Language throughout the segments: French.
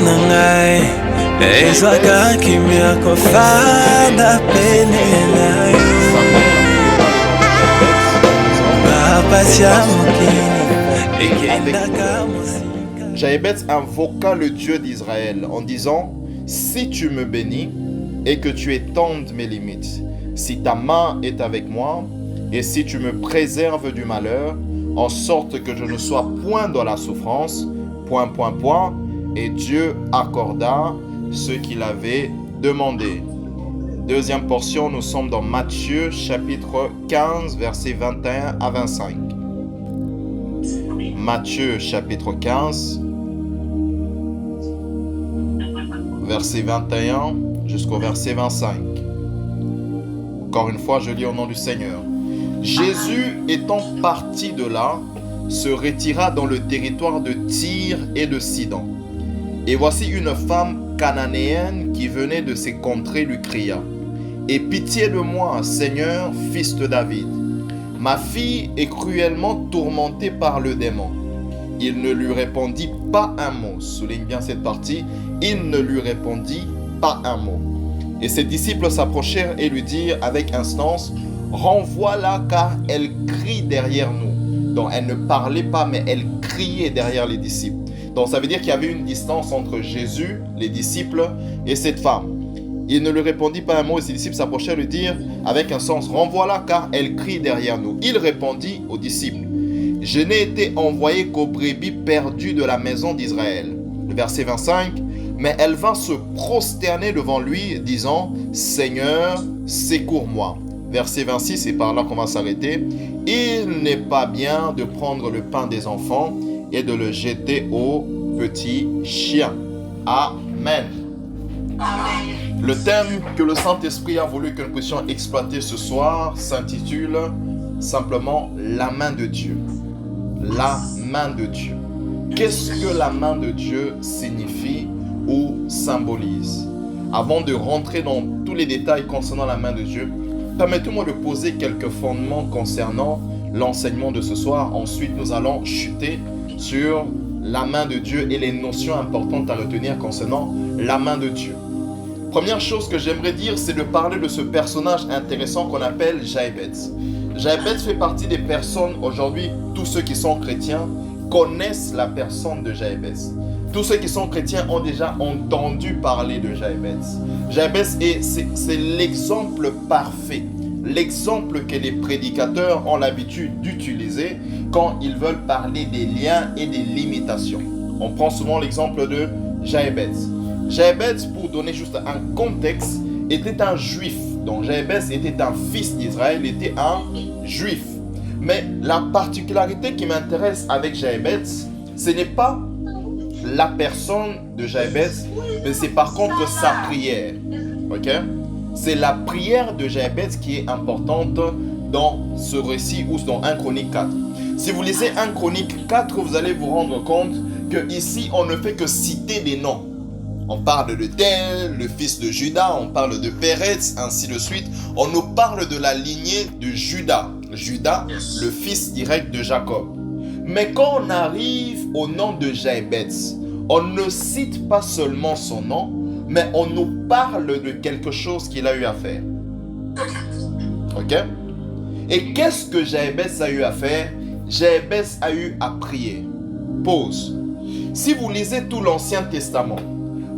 nangai ezwaka kimia kofanda pene na yo bapatia mokili ekendaka mosika. Jaébès invoqua le Dieu d'Israël en disant: si tu me bénis et que tu étendes mes limites, si ta main est avec moi et si tu me préserves du malheur, en sorte que je ne sois point dans la souffrance, ... Et Dieu accorda ce qu'il avait demandé. Deuxième portion, nous sommes dans Matthieu chapitre 15, versets 21 à 25. Matthieu chapitre 15, verset 21 jusqu'au verset 25. Encore une fois, je lis au nom du Seigneur. Jésus étant parti de là, se retira dans le territoire de Tyr et de Sidon. Et voici une femme cananéenne qui venait de ces contrées lui cria: aie pitié de moi, Seigneur, fils de David. Ma fille est cruellement tourmentée par le démon. Il ne lui répondit pas un mot. Souligne bien cette partie. Il ne lui répondit pas un mot. Et ses disciples s'approchèrent et lui dirent avec instance: renvoie-la car elle crie derrière nous. Donc elle ne parlait pas, mais elle criait derrière les disciples. Donc ça veut dire qu'il y avait une distance entre Jésus, les disciples, et cette femme. Il ne lui répondit pas un mot et ses disciples s'approchèrent et lui dirent avec un sens: renvoie-la car elle crie derrière nous. Il répondit aux disciples: je n'ai été envoyé qu'aux brebis perdues de la maison d'Israël. Le verset 25, mais elle vint se prosterner devant lui, disant: Seigneur, secours-moi. Verset 26, c'est par là qu'on va s'arrêter. Il n'est pas bien de prendre le pain des enfants et de le jeter aux petits chiens. Amen. Le thème que le Saint-Esprit a voulu que nous puissions exploiter ce soir s'intitule simplement la main de Dieu. La main de Dieu. Qu'est-ce que la main de Dieu signifie ou symbolise? Avant de rentrer dans tous les détails concernant la main de Dieu, permettez-moi de poser quelques fondements concernant l'enseignement de ce soir. Ensuite, nous allons chuter sur la main de Dieu et les notions importantes à retenir concernant la main de Dieu. Première chose que j'aimerais dire, c'est de parler de ce personnage intéressant qu'on appelle Jaébès. Jaébès fait partie des personnes, aujourd'hui, tous ceux qui sont chrétiens connaissent la personne de Jaébès. Tous ceux qui sont chrétiens ont déjà entendu parler de Jaébès. Jaébès, c'est l'exemple parfait, l'exemple que les prédicateurs ont l'habitude d'utiliser quand ils veulent parler des liens et des limitations. On prend souvent l'exemple de Jaébès. Jaébès, pour donner juste un contexte, était un juif. Donc Jaébès était un fils d'Israël, était un juif. Mais la particularité qui m'intéresse avec Jaébès, ce n'est pas la personne de Jaébès, mais c'est par contre sa prière. Ok? C'est la prière de Jaébès qui est importante dans ce récit ou dans 1 Chronique 4. Si vous lisez 1 Chronique 4, vous allez vous rendre compte que ici on ne fait que citer des noms. On parle de Tel, le fils de Juda, on parle de Péretz, ainsi de suite. On nous parle de la lignée de Juda. Juda, le fils direct de Jacob. Mais quand on arrive au nom de Jaébès, on ne cite pas seulement son nom, mais on nous parle de quelque chose qu'il a eu à faire. Ok? Et qu'est-ce que Jaébès a eu à faire? Jaébès a eu à prier. Pause. Si vous lisez tout l'Ancien Testament,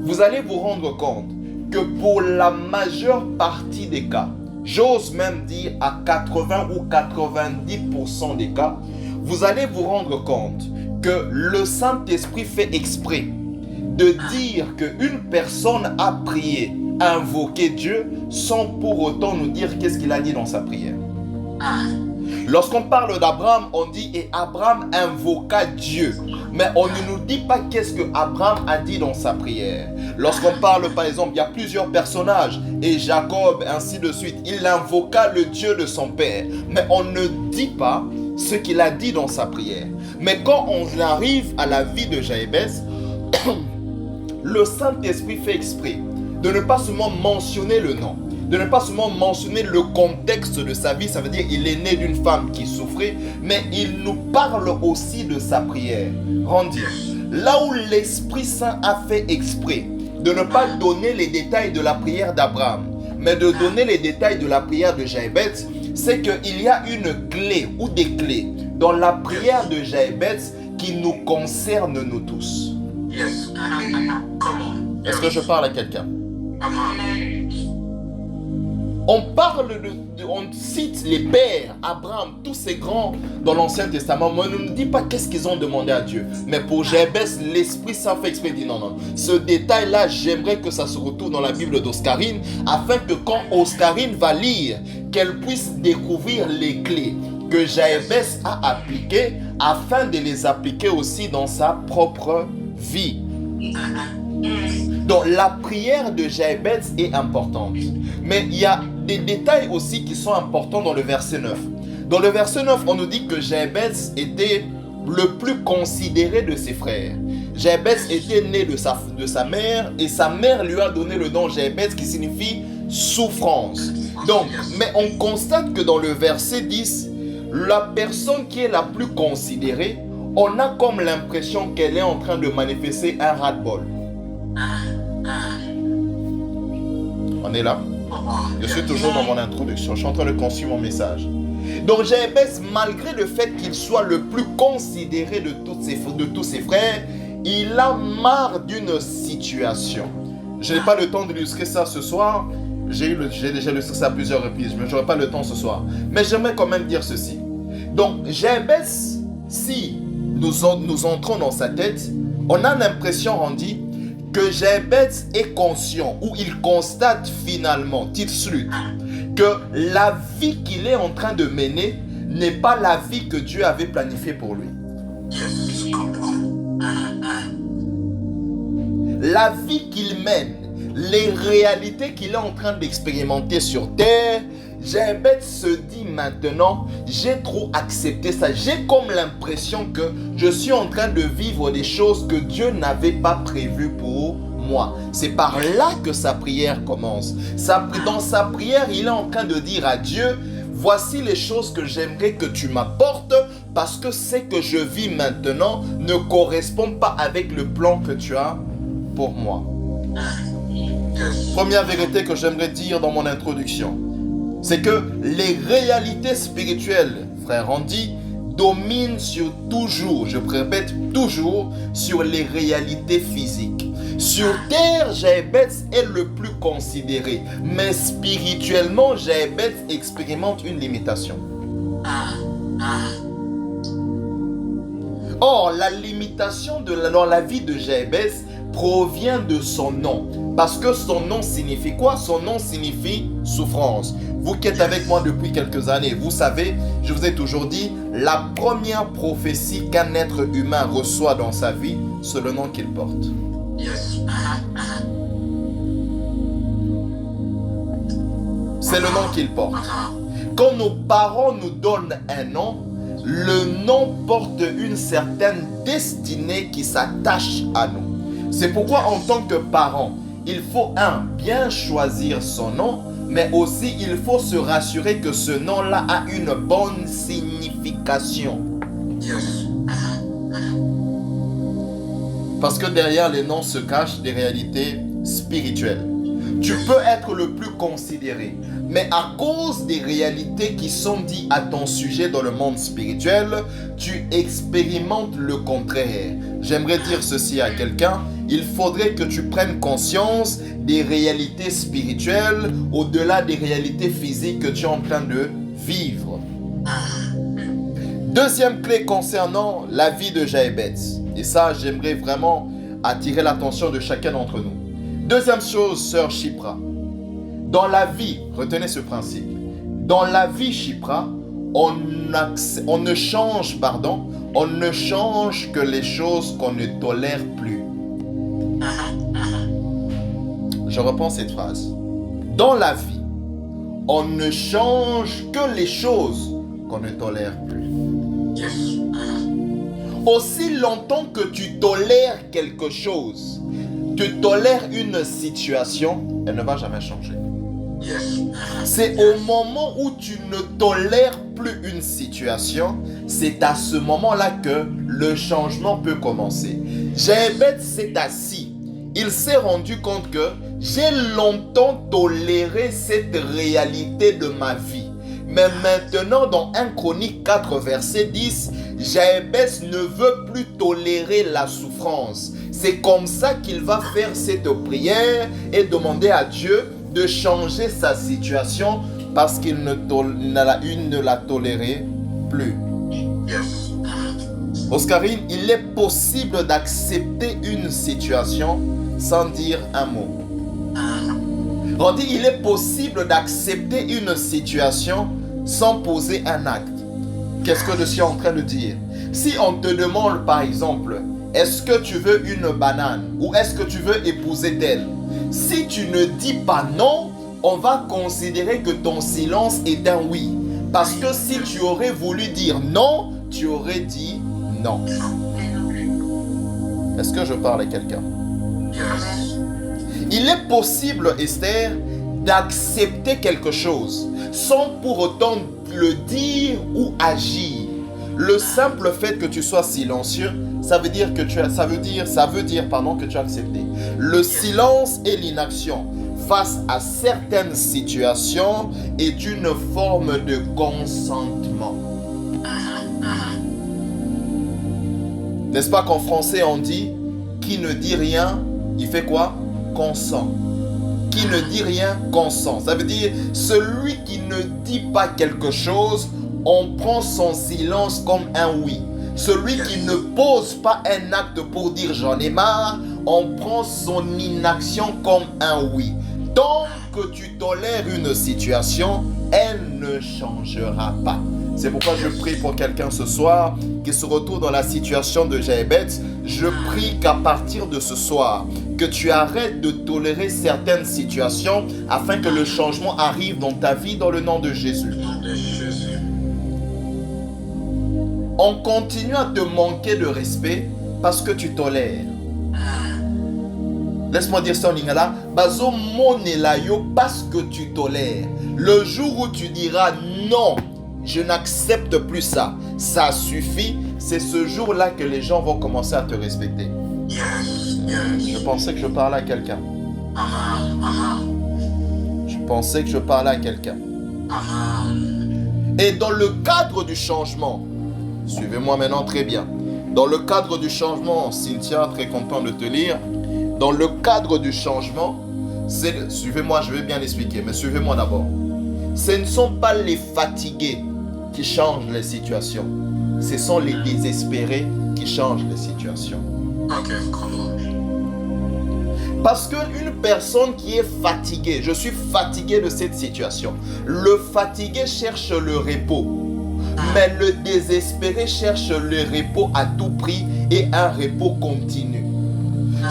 vous allez vous rendre compte que pour la majeure partie des cas, j'ose même dire à 80 ou 90% des cas, vous allez vous rendre compte que le Saint-Esprit fait exprès de dire qu'une personne a prié, a invoqué Dieu sans pour autant nous dire qu'est-ce qu'il a dit dans sa prière. Lorsqu'on parle d'Abraham, on dit et Abraham invoqua Dieu. Mais on ne nous dit pas qu'est-ce que Abraham a dit dans sa prière. Lorsqu'on parle par exemple, il y a plusieurs personnages et Jacob, ainsi de suite, il invoqua le Dieu de son père. Mais on ne dit pas ce qu'il a dit dans sa prière. Mais quand on arrive à la vie de Jaébès, le Saint-Esprit fait exprès de ne pas seulement mentionner le nom, de ne pas seulement mentionner le contexte de sa vie, ça veut dire qu'il est né d'une femme qui souffrait, mais il nous parle aussi de sa prière. Rendir. là où l'Esprit Saint a fait exprès de ne pas donner les détails de la prière d'Abraham, mais de donner les détails de la prière de Jabez, c'est qu'il y a une clé ou des clés dans la prière de Jabez qui nous concerne nous tous. Est-ce que je parle à quelqu'un? On cite les pères, Abraham, tous ces grands dans l'Ancien Testament, mais on ne nous dit pas qu'est-ce qu'ils ont demandé à Dieu. Mais pour Jabez, l'Esprit Saint fait exprès, dit non. Ce détail-là, j'aimerais que ça se retrouve dans la Bible d'Oscarine, afin que quand Oscarine va lire, qu'elle puisse découvrir les clés que Jabez a appliquées, afin de les appliquer aussi dans sa propre vie. Donc la prière de Jabez est importante. Mais il y a des détails aussi qui sont importants dans le verset 9. Dans le verset 9, on nous dit que Jabez était le plus considéré de ses frères. Jabez était né de sa mère et sa mère lui a donné le nom Jabez qui signifie souffrance. Donc, mais on constate que dans le verset 10, la personne qui est la plus considérée, on a comme l'impression qu'elle est en train de manifester un ras-le-bol. On est là? Je suis toujours dans mon introduction. Je suis en train de construire mon message. Donc Jabez, malgré le fait qu'il soit le plus considéré de tous ses frères, il a marre d'une situation. Je n'ai pas le temps d'illustrer ça ce soir. J'ai déjà illustré ça à plusieurs reprises, mais je n'aurai pas le temps ce soir. Mais j'aimerais quand même dire ceci. Donc Jabez, si nous entrons dans sa tête, on a l'impression, on dit, que Jabez est conscient, ou il constate finalement, titre-slut, que la vie qu'il est en train de mener n'est pas la vie que Dieu avait planifiée pour lui. La vie qu'il mène, les réalités qu'il est en train d'expérimenter sur terre, Jabez se dit maintenant, j'ai trop accepté ça. J'ai comme l'impression que je suis en train de vivre des choses que Dieu n'avait pas prévues pour moi. C'est par là que sa prière commence. Dans sa prière, il est en train de dire à Dieu, voici les choses que j'aimerais que tu m'apportes parce que ce que je vis maintenant ne correspond pas avec le plan que tu as pour moi. Première vérité que j'aimerais dire dans mon introduction, c'est que les réalités spirituelles, frère Andy, dominent sur toujours, je répète toujours, sur les réalités physiques. Sur terre, Jabez est le plus considéré, mais spirituellement, Jabez expérimente une limitation. Or, la limitation dans la vie de Jabez provient de son nom. Parce que son nom signifie quoi? Son nom signifie souffrance. Vous qui êtes avec moi depuis quelques années, vous savez, je vous ai toujours dit, la première prophétie qu'un être humain reçoit dans sa vie, c'est le nom qu'il porte. C'est le nom qu'il porte. Quand nos parents nous donnent un nom, le nom porte une certaine destinée qui s'attache à nous. C'est pourquoi en tant que parent, il faut bien choisir son nom, mais aussi il faut se rassurer que ce nom-là a une bonne signification. Parce que derrière les noms se cachent des réalités spirituelles. Tu peux être le plus considéré, mais à cause des réalités qui sont dites à ton sujet dans le monde spirituel, tu expérimentes le contraire. J'aimerais dire ceci à quelqu'un, il faudrait que tu prennes conscience des réalités spirituelles au-delà des réalités physiques que tu es en train de vivre. Deuxième clé concernant la vie de Jabez. Et ça, j'aimerais vraiment attirer l'attention de chacun d'entre nous. Deuxième chose, sœur Shipra. Dans la vie, retenez ce principe. Dans la vie, Shipra, on ne change que les choses qu'on ne tolère plus. Je reprends cette phrase. Dans la vie, on ne change que les choses qu'on ne tolère plus. Aussi longtemps que tu tolères quelque chose, tu tolères une situation, elle ne va jamais changer. C'est au moment où tu ne tolères plus une situation, c'est à ce moment-là que le changement peut commencer. Jéhébed s'est assis. Il s'est rendu compte que j'ai longtemps toléré cette réalité de ma vie. Mais maintenant, dans 1 Chronique 4, verset 10, Jéhébed ne veut plus tolérer la souffrance. C'est comme ça qu'il va faire cette prière et demander à Dieu de changer sa situation parce qu'il ne la tolérait plus. Oscarine, il est possible d'accepter une situation sans dire un mot. Randy, il est possible d'accepter une situation sans poser un acte. Qu'est-ce que je suis en train de dire? Si on te demande par exemple, est-ce que tu veux une banane ou est-ce que tu veux épouser tel? Si tu ne dis pas non, on va considérer que ton silence est un oui. Parce que si tu aurais voulu dire non, tu aurais dit non. Est-ce que je parle à quelqu'un? Il est possible, Esther, d'accepter quelque chose sans pour autant le dire ou agir. Le simple fait que tu sois silencieux, ça veut dire que tu as accepté. Le silence et l'inaction face à certaines situations est une forme de consentement. N'est-ce pas qu'en français on dit qui ne dit rien, il fait quoi? Consent. Qui ne dit rien, consent. Ça veut dire celui qui ne dit pas quelque chose, on prend son silence comme un oui. Celui qui ne pose pas un acte pour dire j'en ai marre, on prend son inaction comme un oui. Tant que tu tolères une situation, elle ne changera pas. C'est pourquoi je prie pour quelqu'un ce soir qui se retrouve dans la situation de Jéhébed. Je prie qu'à partir de ce soir, que tu arrêtes de tolérer certaines situations afin que le changement arrive dans ta vie dans le nom de Jésus. On continue à te manquer de respect parce que tu tolères. Laisse-moi dire ça en lingala. Bazo monelayo parce que tu tolères. Le jour où tu diras non, je n'accepte plus ça, ça suffit, c'est ce jour-là que les gens vont commencer à te respecter. Je pensais que je parlais à quelqu'un. Je pensais que je parlais à quelqu'un. Et dans le cadre du changement, suivez-moi maintenant très bien. Dans le cadre du changement, Cynthia, très content de te lire. Dans le cadre du changement, suivez-moi, je vais bien l'expliquer, mais suivez-moi d'abord. Ce ne sont pas les fatigués qui changent les situations. Ce sont les désespérés qui changent les situations. Parce qu'une personne qui est fatiguée, je suis fatigué de cette situation. Le fatigué cherche le repos. Mais le désespéré cherche le repos à tout prix et un repos continu.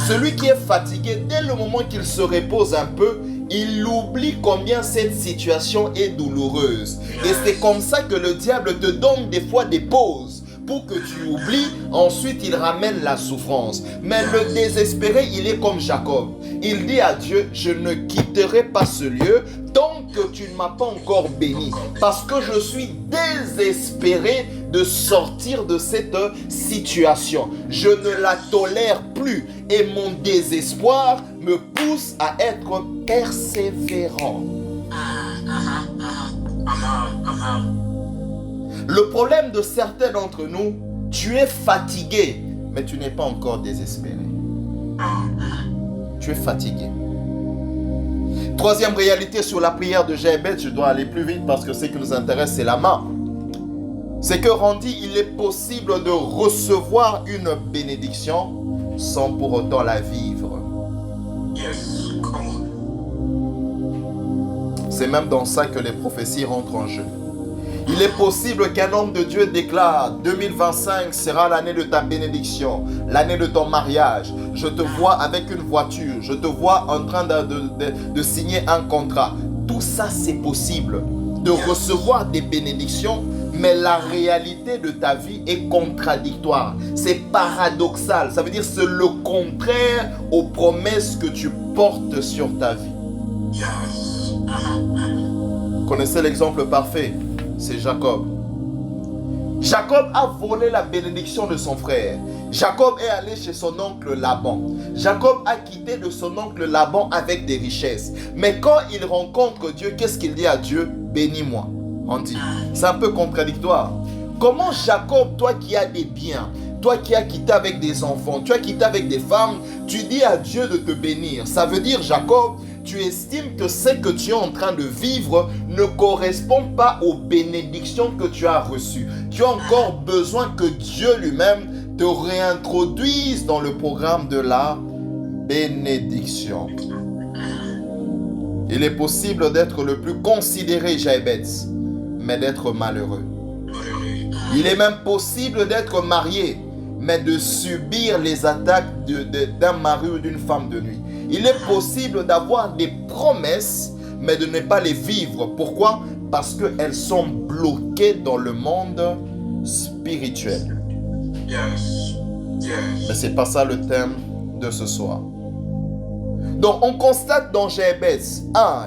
Celui qui est fatigué, dès le moment qu'il se repose un peu, il oublie combien cette situation est douloureuse. Et c'est comme ça que le diable te donne des fois des pauses pour que tu oublies. Ensuite, il ramène la souffrance. Mais le désespéré, il est comme Jacob. Il dit à Dieu, je ne quitterai pas ce lieu tant que tu ne m'as pas encore béni. Parce que je suis désespéré de sortir de cette situation. Je ne la tolère plus. Et mon désespoir me pousse à être persévérant. Le problème de certains d'entre nous, tu es fatigué, mais tu n'es pas encore désespéré. Tu es fatigué. Troisième réalité sur la prière de Jéhébed, je dois aller plus vite parce que ce qui nous intéresse, c'est la main. C'est que Randy, il est possible de recevoir une bénédiction sans pour autant la vivre. C'est même dans ça que les prophéties rentrent en jeu. Il est possible qu'un homme de Dieu déclare 2025 sera l'année de ta bénédiction, l'année de ton mariage. Je te vois avec une voiture, je te vois en train de signer un contrat. Tout ça, c'est possible de recevoir des bénédictions, mais la réalité de ta vie est contradictoire. C'est paradoxal. Ça veut dire que c'est le contraire aux promesses que tu portes sur ta vie. Vous connaissez l'exemple parfait? C'est Jacob. Jacob a volé la bénédiction de son frère. Jacob est allé chez son oncle Laban. Jacob a quitté de son oncle Laban avec des richesses. Mais quand il rencontre Dieu, qu'est-ce qu'il dit à Dieu? Bénis-moi. On dit, c'est un peu contradictoire. Comment Jacob, toi qui as des biens, toi qui as quitté avec des enfants, tu as quitté avec des femmes, tu dis à Dieu de te bénir? Ça veut dire, Jacob, tu estimes que ce que tu es en train de vivre ne correspond pas aux bénédictions que tu as reçues. Tu as encore besoin que Dieu lui-même te réintroduise dans le programme de la bénédiction. Il est possible d'être le plus considéré, Jabez, mais d'être malheureux. Il est même possible d'être marié, mais de subir les attaques d'un mari ou d'une femme de nuit. Il est possible d'avoir des promesses, mais de ne pas les vivre. Pourquoi? Parce qu'elles sont bloquées dans le monde spirituel. Mais ce n'est pas ça le thème de ce soir. Donc, on constate dans Jabez,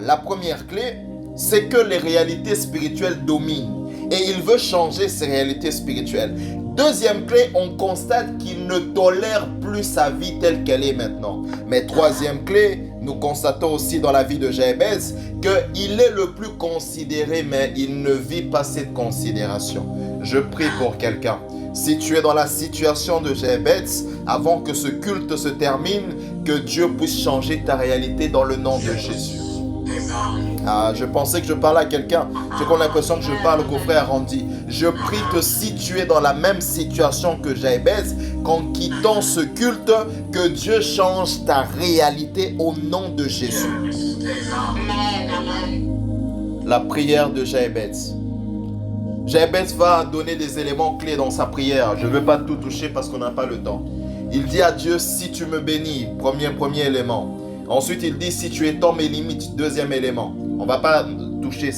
la première clé, c'est que les réalités spirituelles dominent. Et il veut changer ces réalités spirituelles. Deuxième clé, on constate qu'il ne tolère plus sa vie telle qu'elle est maintenant. Mais troisième clé, nous constatons aussi dans la vie de Jabez qu'il est le plus considéré, mais il ne vit pas cette considération. Je prie pour quelqu'un. Si tu es dans la situation de Jabez, avant que ce culte se termine, que Dieu puisse changer ta réalité dans le nom de Jésus. Je pensais que je parlais à quelqu'un. J'ai comme l'impression que je parle au frère Randy. Je prie que si tu es dans la même situation que Jabez, qu'en quittant ce culte, que Dieu change ta réalité au nom de Jésus. La prière de Jabez. Jabez va donner des éléments clés dans sa prière. Je ne veux pas tout toucher parce qu'on n'a pas le temps. Il dit à Dieu, si tu me bénis, premier élément. Ensuite, il dit, si tu étends mes limites, deuxième élément. On ne va pas toucher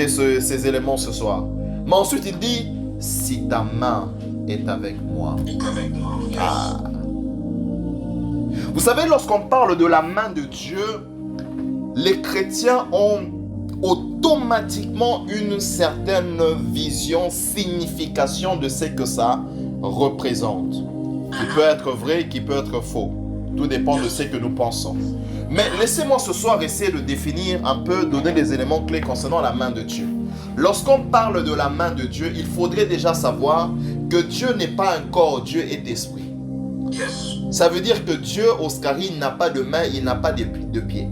ces éléments ce soir. Mais ensuite, il dit, si ta main est avec moi. Vous savez, lorsqu'on parle de la main de Dieu, les chrétiens ont automatiquement une certaine vision, signification de ce que ça représente. Qui peut être vrai, qui peut être faux. Tout dépend de ce que nous pensons. Mais laissez-moi ce soir essayer de définir un peu, donner des éléments clés concernant la main de Dieu. Lorsqu'on parle de la main de Dieu, il faudrait déjà savoir que Dieu n'est pas un corps, Dieu est esprit. Ça veut dire que Dieu, Oscari, n'a pas de main, il n'a pas de pied.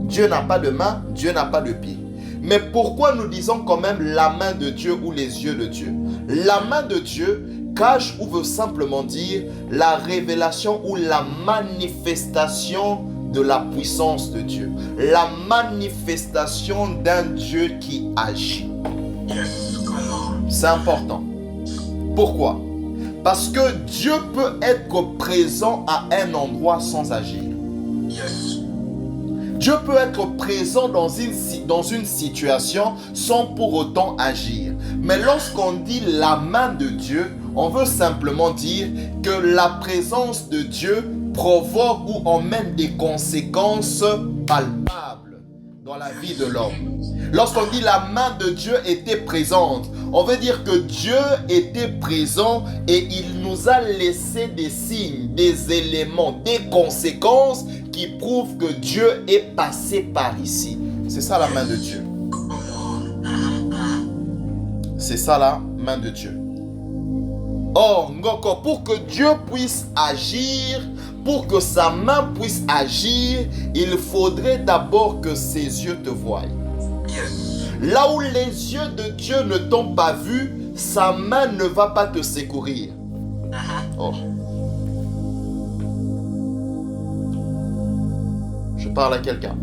Dieu n'a pas de main, Dieu n'a pas de pied. Mais pourquoi nous disons quand même la main de Dieu ou les yeux de Dieu? La main de Dieu cache ou veut simplement dire la révélation ou la manifestation de la puissance de Dieu. La manifestation d'un Dieu qui agit. C'est important. Pourquoi? Parce que Dieu peut être présent à un endroit sans agir. Dieu peut être présent dans une situation sans pour autant agir. Mais lorsqu'on dit la main de Dieu, on veut simplement dire que la présence de Dieu provoque ou emmène des conséquences palpables dans la vie de l'homme. Lorsqu'on dit la main de Dieu était présente, on veut dire que Dieu était présent et il nous a laissé des signes, des éléments, des conséquences qui prouvent que Dieu est passé par ici. C'est ça la main de Dieu. C'est ça la main de Dieu. Or, pour que Dieu puisse agir, pour que sa main puisse agir, il faudrait d'abord que ses yeux te voient. Là où les yeux de Dieu ne t'ont pas vu, sa main ne va pas te secourir. Oh. Je parle à quelqu'un.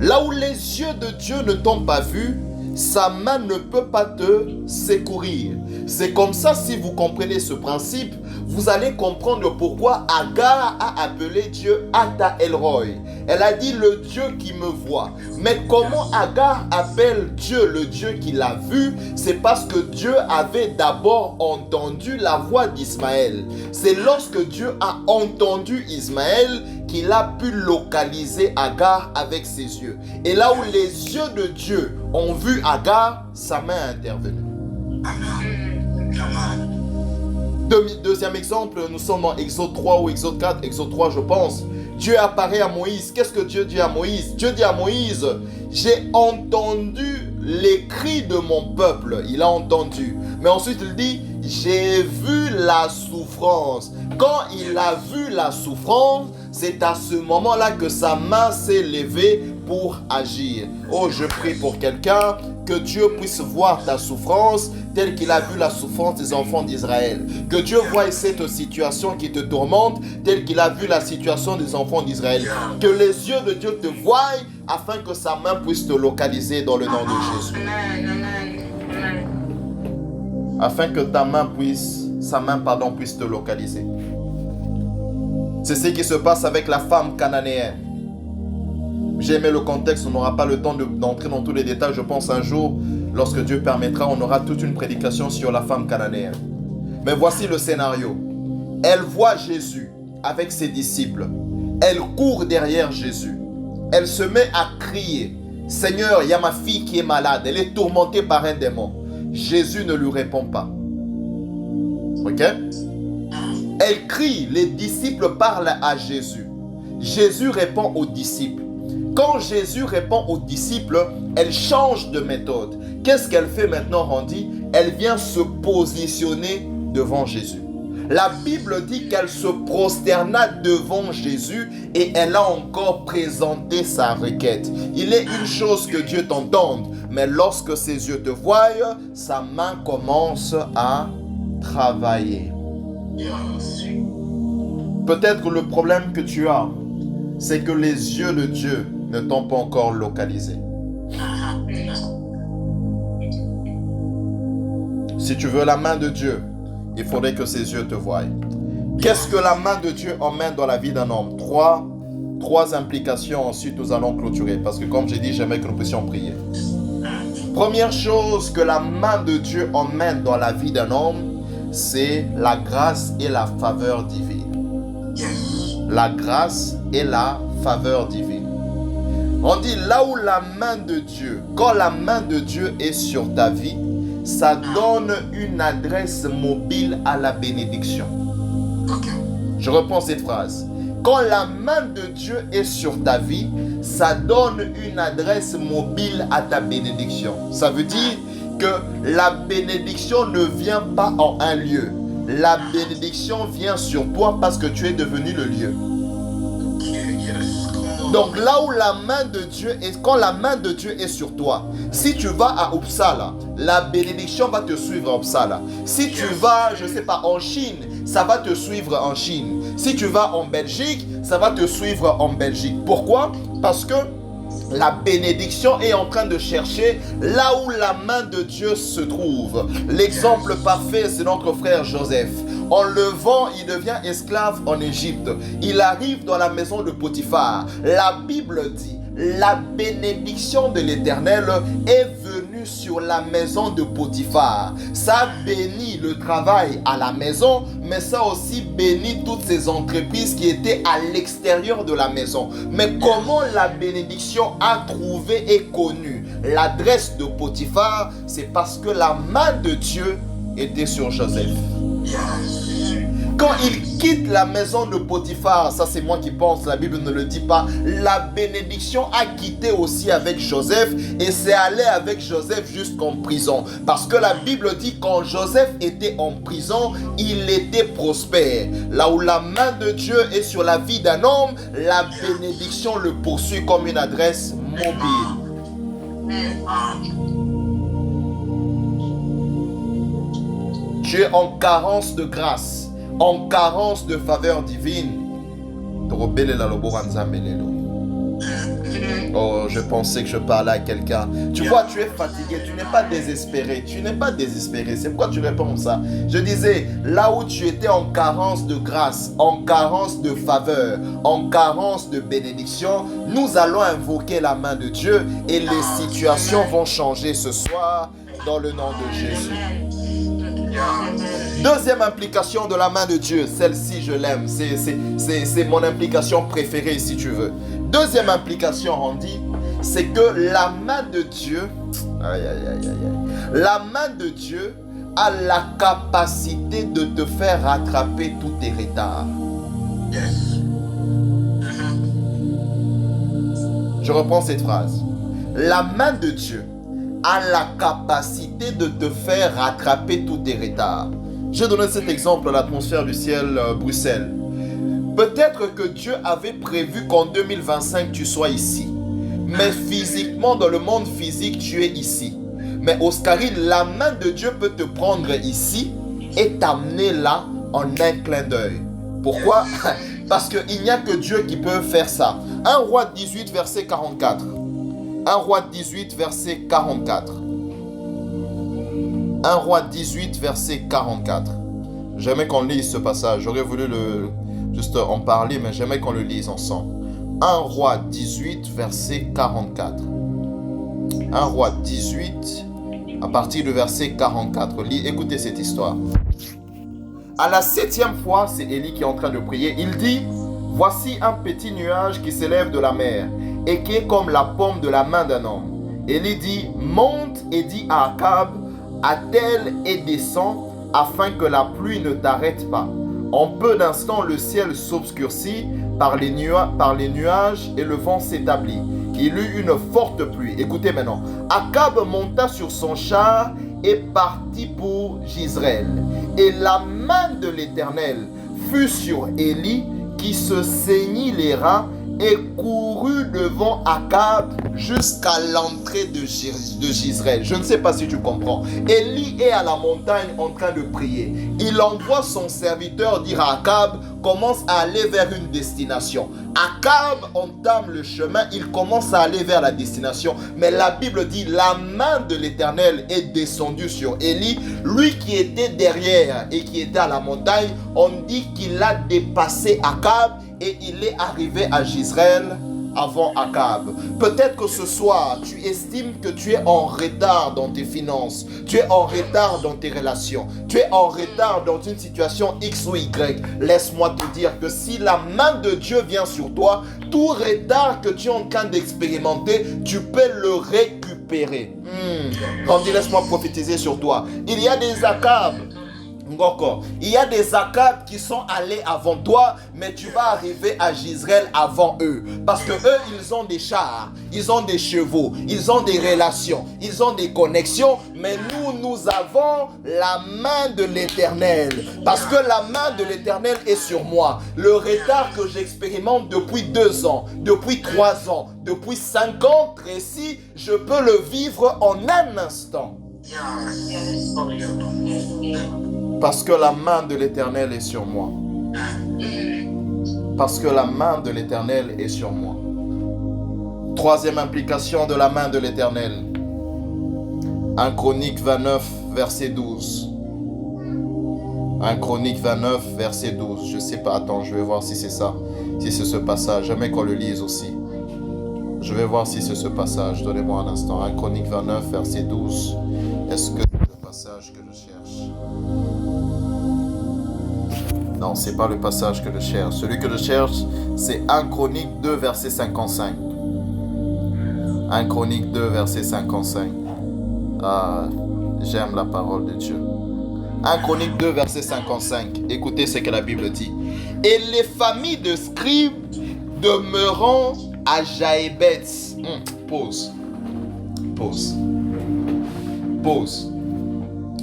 Là où les yeux de Dieu ne t'ont pas vu, sa main ne peut pas te secourir. C'est comme ça, si vous comprenez ce principe, vous allez comprendre pourquoi Agar a appelé Dieu Ata El-Roi. Elle a dit le Dieu qui me voit. Mais comment Agar appelle Dieu le Dieu qui l'a vu? C'est parce que Dieu avait d'abord entendu la voix d'Ismaël. C'est lorsque Dieu a entendu Ismaël qu'il a pu localiser Agar avec ses yeux. Et là où les yeux de Dieu ont vu Agar, sa main est intervenue. Deuxième exemple, nous sommes dans Exode 3 ou Exode 4, Exode 3 je pense. Dieu apparaît à Moïse. Qu'est-ce que Dieu dit à Moïse? Dieu dit à Moïse, j'ai entendu les cris de mon peuple. Il a entendu. Mais ensuite il dit, j'ai vu la souffrance. Quand il a vu la souffrance, c'est à ce moment-là que sa main s'est levée pour agir. Oh, je prie pour quelqu'un, que Dieu puisse voir ta souffrance telle qu'il a vu la souffrance des enfants d'Israël. Que Dieu voie cette situation qui te tourmente telle qu'il a vu la situation des enfants d'Israël. Que les yeux de Dieu te voient afin que sa main puisse te localiser dans le nom de Jésus. Afin que sa main puisse te localiser. C'est ce qui se passe avec la femme cananéenne. J'ai aimé le contexte, on n'aura pas le temps d'entrer dans tous les détails. Je pense un jour, lorsque Dieu permettra, on aura toute une prédication sur la femme cananéenne. Mais voici le scénario. Elle voit Jésus avec ses disciples. Elle court derrière Jésus. Elle se met à crier. Seigneur, il y a ma fille qui est malade. Elle est tourmentée par un démon. Jésus ne lui répond pas. Ok? Elle crie, les disciples parlent à Jésus. Jésus répond aux disciples. Quand Jésus répond aux disciples, elle change de méthode. Qu'est-ce qu'elle fait maintenant, Randy? Elle vient se positionner devant Jésus. La Bible dit qu'elle se prosterna devant Jésus et elle a encore présenté sa requête. Il est une chose que Dieu t'entende, mais lorsque ses yeux te voient, sa main commence à travailler. Peut-être que le problème que tu as, c'est que les yeux de Dieu ne t'ont pas encore localisé. Si tu veux la main de Dieu, il faudrait que ses yeux te voient. Qu'est-ce que la main de Dieu emmène dans la vie d'un homme? Trois implications, ensuite nous allons clôturer. Parce que comme j'ai dit, j'aimerais que nous puissions prier. Première chose que la main de Dieu emmène dans la vie d'un homme, c'est la grâce et la faveur divine. La grâce et la faveur divine. On dit là où la main de Dieu, quand la main de Dieu est sur ta vie, ça donne une adresse mobile à la bénédiction. Je reprends cette phrase. Quand la main de Dieu est sur ta vie, ça donne une adresse mobile à ta bénédiction. Ça veut dire que la bénédiction ne vient pas en un lieu. La bénédiction vient sur toi parce que tu es devenu le lieu. Donc là où la main de Dieu est, quand la main de Dieu est sur toi, si tu vas à Uppsala, la bénédiction va te suivre à Uppsala. Si tu vas, je ne sais pas, en Chine, ça va te suivre en Chine. Si tu vas en Belgique, ça va te suivre en Belgique. Pourquoi? Parce que la bénédiction est en train de chercher là où la main de Dieu se trouve. L'exemple parfait, c'est notre frère Joseph. En le vend, il devient esclave en Égypte. Il arrive dans la maison de Potiphar. La Bible dit, la bénédiction de l'Éternel est venue sur la maison de Potiphar. Ça bénit le travail à la maison, mais ça aussi bénit toutes ces entreprises qui étaient à l'extérieur de la maison. Mais comment la bénédiction a trouvé et connu l'adresse de Potiphar? C'est parce que la main de Dieu était sur Joseph. Quand il quitte la maison de Potiphar, ça c'est moi qui pense, la Bible ne le dit pas, la bénédiction a quitté aussi avec Joseph et c'est allé avec Joseph jusqu'en prison. Parce que la Bible dit quand Joseph était en prison, il était prospère. Là où la main de Dieu est sur la vie d'un homme, la bénédiction le poursuit comme une adresse mobile. Tu es en carence de grâce, en carence de faveur divine. Oh, je pensais que je parlais à quelqu'un. Tu vois, tu es fatigué, tu n'es pas désespéré. Tu n'es pas désespéré. C'est pourquoi tu réponds ça. Je disais, là où tu étais en carence de grâce, en carence de faveur, en carence de bénédiction, nous allons invoquer la main de Dieu et les situations vont changer ce soir dans le nom de Jésus. Deuxième implication de la main de Dieu, celle-ci je l'aime, c'est mon implication préférée si tu veux. Deuxième implication, Randy, c'est que la main de Dieu, la main de Dieu a la capacité de te faire rattraper tous tes retards. Je reprends cette phrase. La main de Dieu a la capacité de te faire rattraper tous tes retards. Je donne cet exemple à l'atmosphère du ciel Bruxelles. Peut-être que Dieu avait prévu qu'en 2025 tu sois ici. Mais physiquement, dans le monde physique, tu es ici. Mais Oscari, la main de Dieu peut te prendre ici et t'amener là en un clin d'œil. Pourquoi? Parce qu'il n'y a que Dieu qui peut faire ça. 1 Roi 18, verset 44. 1 Roi 18, verset 44. 1 Roi 18, verset 44. J'aimais qu'on lise ce passage. J'aurais voulu juste en parler, mais j'aimais qu'on le lise ensemble. 1 Roi 18, verset 44. 1 Roi 18, à partir du verset 44. Écoutez cette histoire. À la 7e fois, c'est Élie qui est en train de prier. Il dit, voici un petit nuage qui s'élève de la mer et qui est comme la paume de la main d'un homme. Élie dit, monte et dis à Akab, attelle et descend afin que la pluie ne t'arrête pas. En peu d'instants, le ciel s'obscurcit par les nuages et le vent s'établit. Il eut une forte pluie. Écoutez maintenant. Akab monta sur son char et partit pour Jizreel. Et la main de l'Éternel fut sur Élie qui se saignit les reins et courut devant Akab jusqu'à l'entrée de Jizreel. Je ne sais pas si tu comprends. Élie est à la montagne en train de prier. Il envoie son serviteur dire à Akab, commence à aller vers une destination. Akab entame le chemin, il commence à aller vers la destination. Mais la Bible dit, la main de l'Éternel est descendue sur Élie. Lui qui était derrière et qui était à la montagne, on dit qu'il a dépassé Akab et il est arrivé à Jizreel avant Akab. Peut-être que ce soir, tu estimes que tu es en retard dans tes finances, tu es en retard dans tes relations, tu es en retard dans une situation X ou Y. Laisse-moi te dire que si la main de Dieu vient sur toi, tout retard que tu es en train d'expérimenter, tu peux le récupérer. Randy, laisse-moi prophétiser sur toi. Il y a des Akab. Encore. Il y a des Akab qui sont allés avant toi, mais tu vas arriver à Jizreel avant eux. Parce que eux, ils ont des chars, ils ont des chevaux, ils ont des relations, ils ont des connexions. Mais nous avons la main de l'Éternel. Parce que la main de l'Éternel est sur moi. Le retard que j'expérimente depuis 2 ans, depuis 3 ans, depuis 5 ans, Tracy, je peux le vivre en un instant. Parce que la main de l'Éternel est sur moi. Parce que la main de l'Éternel est sur moi. Troisième implication de la main de l'Éternel. 1 Chronique 29, verset 12. 1 Chronique 29, verset 12. Je ne sais pas, attends, je vais voir si c'est ça. Si c'est ce passage. Jamais qu'on le lise aussi. Je vais voir si c'est ce passage. Donnez-moi un instant. 1 Chronique 29, verset 12. Est-ce que c'est le passage que je cherche? Non, ce n'est pas le passage que je cherche. Celui que je cherche, c'est 1 Chronique 2, verset 55. 1 Chronique 2, verset 55. Ah, j'aime la parole de Dieu. 1 Chronique 2, verset 55. Écoutez ce que la Bible dit. Et les familles de scribes demeurant à Jaébetz. Pause.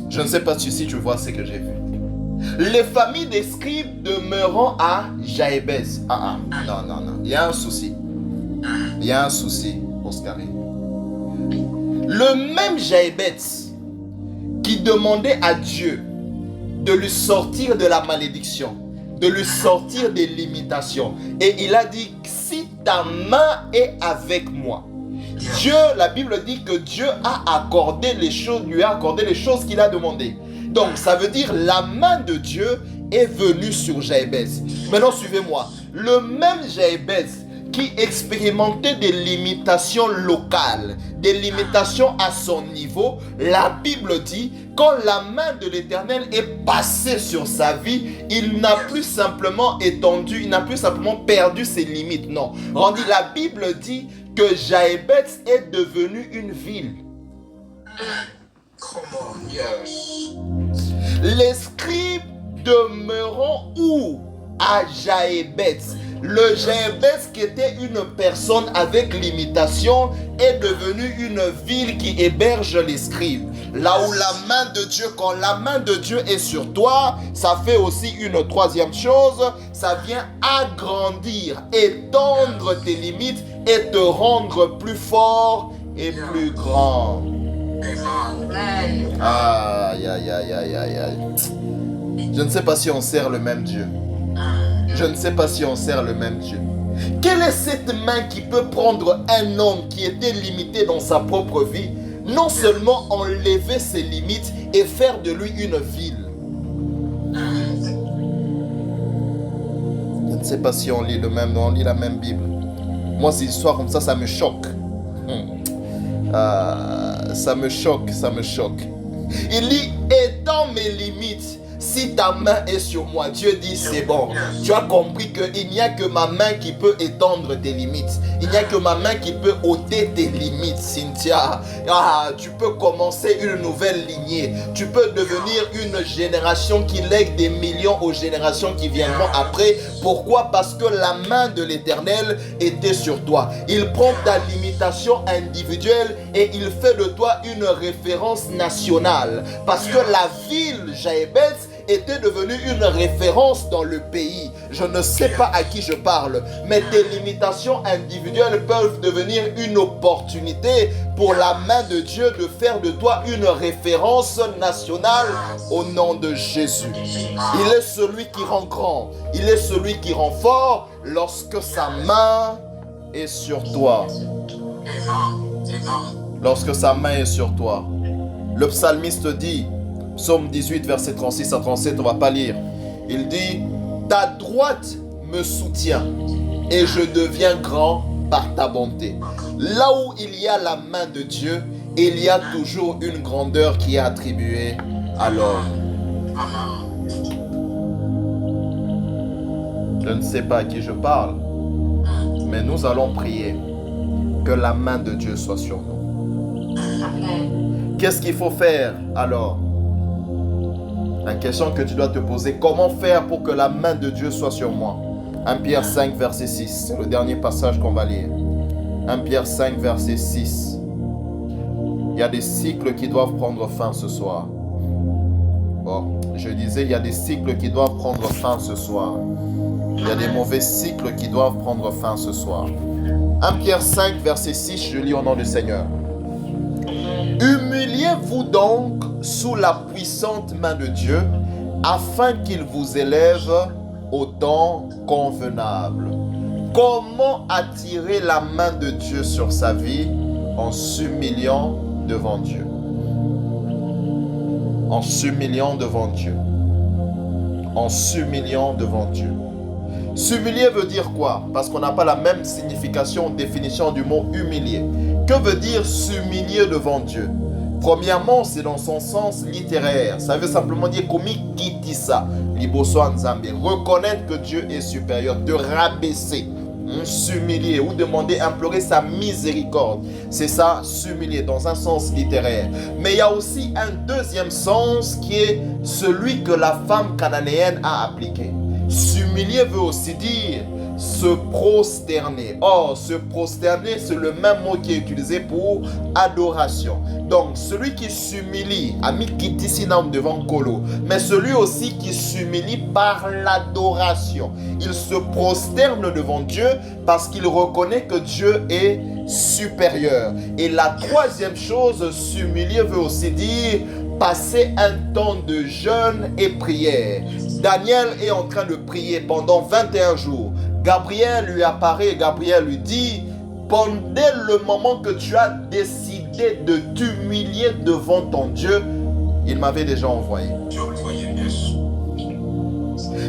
Je ne sais pas si tu vois ce que j'ai vu. Les familles des scribes demeurant à Jaébetz. Non. Il y a un souci. Oscari. Le même Jaébetz qui demandait à Dieu de lui sortir de la malédiction, de lui sortir des limitations. Et il a dit, si ta main est avec moi. Dieu, la Bible dit que Dieu a accordé les choses, lui a accordé les choses qu'il a demandées. Donc, ça veut dire la main de Dieu est venue sur Jaébetz. Maintenant, suivez-moi. Le même Jaébetz qui expérimentait des limitations locales, des limitations à son niveau, la Bible dit, quand la main de l'Éternel est passée sur sa vie, il n'a plus simplement perdu ses limites. Non. Randy, la Bible dit que Jaébetz est devenu une ville. Les scribes demeurant où? À Jaébès. Le Jaébès, qui était une personne avec limitation, est devenu une ville qui héberge les scribes. Là où la main de Dieu, quand la main de Dieu est sur toi, ça fait aussi une troisième chose, ça vient agrandir, étendre tes limites et te rendre plus fort et plus grand. Aïe, aïe, aïe, aïe, aïe, aïe. Je ne sais pas si on sert le même Dieu. Je ne sais pas si on sert le même Dieu. Quelle est cette main qui peut prendre un homme qui était limité dans sa propre vie, non seulement enlever ses limites et faire de lui une ville? Je ne sais pas si on lit le même, on lit la même Bible. Moi, ces histoires comme ça me choque. Ça me choque, ça me choque. Il dit, étends mes limites. Si ta main est sur moi, Dieu dit c'est bon. Tu as compris qu'il n'y a que ma main qui peut étendre tes limites. Il n'y a que ma main qui peut ôter tes limites, Cynthia. Tu peux commencer une nouvelle lignée. Tu peux devenir une génération qui lègue des millions aux générations qui viendront après. Pourquoi? Parce que la main de l'Éternel était sur toi. Il prend ta limitation individuelle et il fait de toi une référence nationale. Parce que la ville Jaébès était devenue une référence dans le pays. Je ne sais pas à qui je parle, mais tes limitations individuelles peuvent devenir une opportunité pour la main de Dieu de faire de toi une référence nationale au nom de Jésus. Il est celui qui rend grand, il est celui qui rend fort lorsque sa main est sur toi. Lorsque sa main est sur toi. Le psalmiste dit, Psaume 18, verset 36 à 37, on ne va pas lire. Il dit, ta droite me soutient et je deviens grand par ta bonté. Là où il y a la main de Dieu, il y a toujours une grandeur qui est attribuée à l'homme. Je ne sais pas à qui je parle, mais nous allons prier que la main de Dieu soit sur nous. Qu'est-ce qu'il faut faire alors? La question que tu dois te poser, comment faire pour que la main de Dieu soit sur moi? 1 Pierre 5, verset 6, c'est le dernier passage qu'on va lire. 1 Pierre 5, verset 6. Il y a des cycles qui doivent prendre fin ce soir. Bon, je disais, il y a des cycles qui doivent prendre fin ce soir. Il y a des mauvais cycles qui doivent prendre fin ce soir. 1 Pierre 5, verset 6, je lis au nom du Seigneur. Humiliez-vous donc sous la puissante main de Dieu, afin qu'il vous élève au temps convenable. Comment attirer la main de Dieu sur sa vie? En s'humiliant devant Dieu. En s'humiliant devant Dieu. En s'humiliant devant Dieu. S'humilier veut dire quoi? Parce qu'on n'a pas la même signification, définition du mot humilier. Que veut dire s'humilier devant Dieu? Premièrement, c'est dans son sens littéraire. Ça veut simplement dire komikitisa, liboso nzambe. Reconnaître que Dieu est supérieur, de rabaisser, s'humilier ou demander, implorer sa miséricorde. C'est ça, s'humilier dans un sens littéraire. Mais il y a aussi un deuxième sens qui est celui que la femme cananéenne a appliqué. S'humilier veut aussi dire se prosterner. Or, se prosterner, c'est le même mot qui est utilisé pour adoration. Donc, celui qui s'humilie, amikitisinam devant Kolo, mais celui aussi qui s'humilie par l'adoration. Il se prosterne devant Dieu parce qu'il reconnaît que Dieu est supérieur. Et la troisième chose, s'humilier veut aussi dire passer un temps de jeûne et prière. Daniel est en train de prier pendant 21 jours. Gabriel lui apparaît et Gabriel lui dit, pendant le moment que tu as décidé de t'humilier devant ton Dieu, il m'avait déjà envoyé.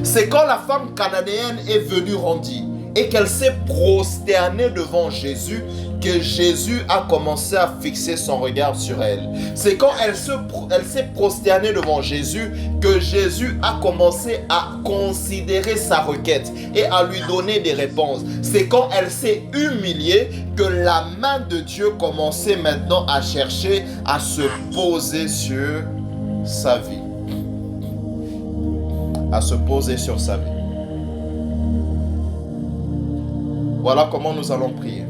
C'est quand la femme cananéenne est venue rendir et qu'elle s'est prosternée devant Jésus que Jésus a commencé à fixer son regard sur elle. C'est quand elle s'est prosternée devant Jésus que Jésus a commencé à considérer sa requête et à lui donner des réponses. C'est quand elle s'est humiliée que la main de Dieu commençait maintenant à chercher à se poser sur sa vie. À se poser sur sa vie. Voilà comment nous allons prier.